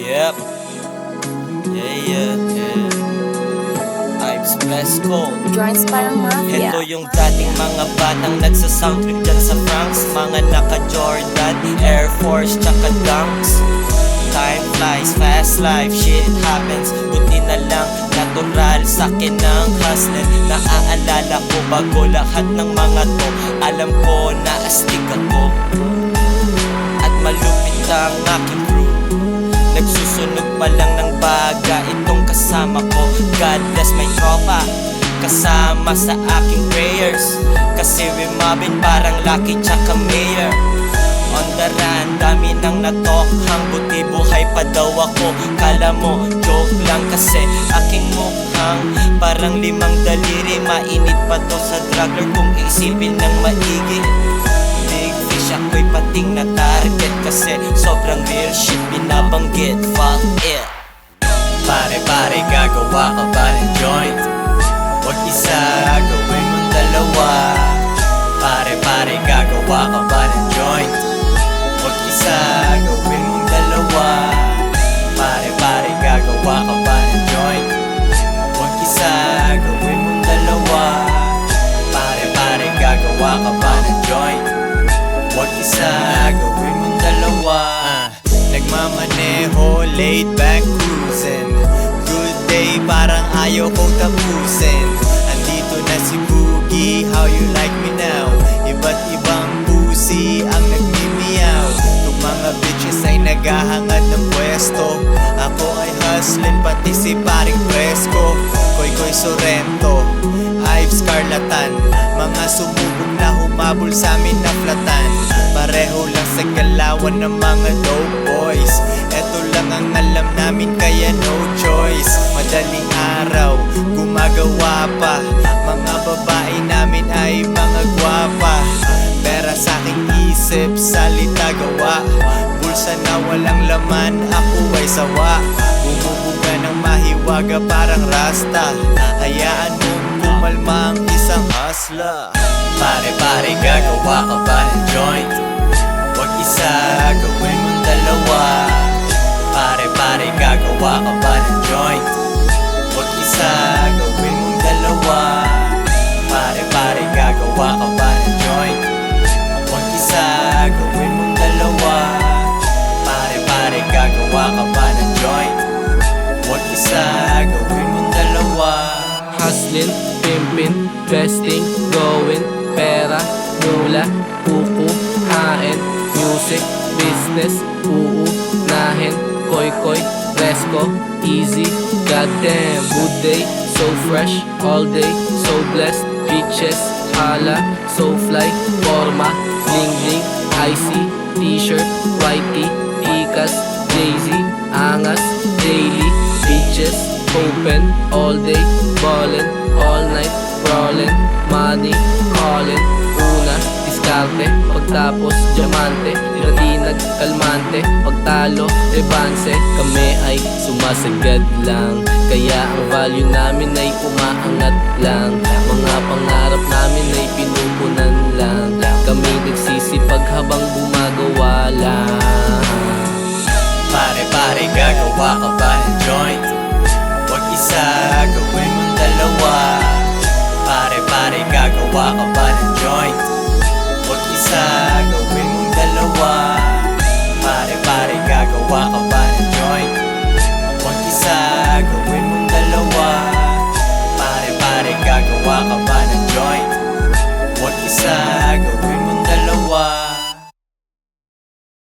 Yep. Yeah. Vibes Best Code. Joints parang mafia. Ito yung dating mga batang nagsasound trip dyan sa Franks. Mga naka-Jordan, Air Force, tsaka Dunks. Time flies, fast life, shit happens. Buti na lang, natural sa'kin ng hustling. Naaalala ko bago lahat ng mga to. Alam ko na astig ako at malupit ang aking crew. Nagsusunog pa lang ng baga itong kasama ko. God bless my tropa, kasama sa aking prayers. Kasi we mobbing parang Lucky tsaka Mayor. On the run, dami nang natokhang. Buti buhay pa daw ako. Kala mo, joke lang kasi aking mukhang parang limang daliri. Mainit pa to sa drugler kung isipin ng maigi. Big fish, ako'y pating na target. Kasi sobrang real shit binabanggit. Fuck it. Pare, gagawa ka ba ng joint? Wag isa, gawin mong dalawa. Pare, gagawa ka ba ng joint? Wag isa, gawin mong dalawa. Pare, gagawa ka ba ng joint? Wag isa, gawin mong dalawa. Pare, gagawa ka ba ng joint? Wag isa, gawin mong dalawa. Nagmamaneho, laid back cruising. Good day, parang ayaw kong tapusin. Andito na si Boogie, how you like me now? Iba't ibang pusi ang nagmimiyaw. Itong mga bitches ay naghahangad ng pwesto. Ako ay hustling, pati si paring Fresco. Koy Sorrento, Ives Carlatan. Mga sumubok na humabol sa amin na flatan. Pareho lang sa galawan ng mga dope boys. Eto lang ang alam namin kaya no choice. Madaling araw, gumagawa pa. Mga babae namin ay mga gwapa. Pera sa aking isip, salita gawa. Bulsa na walang laman, ako ay sawa. Bumubuga ng mahiwaga parang rasta. Hayaan mong kumalma ang isang hustler. Pare, gagawa ka ba ng joint? Wag isa, gawin mong dalawa. Pare, gagawa ka ba ng joint? Wag isa, gawin mong dalawa. Pare, gagawa ka ba ng joint? Wag isa, gawin mong dalawa. Pare, gagawa ka ba ng joint? Wag isa, gawin mong dalawa. Hustlin', pimpin', investing, going, pera, mula, kukuhain, music, business, uunahin, koy, fresco, easy, goddamn, good day, so fresh, all day, so blessed, bitches, hala, so fly, forma, bling bling, icy, t-shirt, whitey, ikas, Jay-Z, angas, daily, bitches, open, all day, ballin', all night, brawlin', money, callin', una, diskarte, pagtapos, diamante, tiratinag, kalmante, pagtalo, rebanse, kami ay sumasagad lang, kaya ang value namin ay umaangat lang, mga pangarap namin ay pinupunan lang, kami nagsisipag habang gumagawa lang. Pare, gagawa ka ba ng joint? Wag isa, gawin mong dalawa. Pare, gagawa ka ba ng joint? Wag isa, gawin mong dalawa. Pare, gagawa ka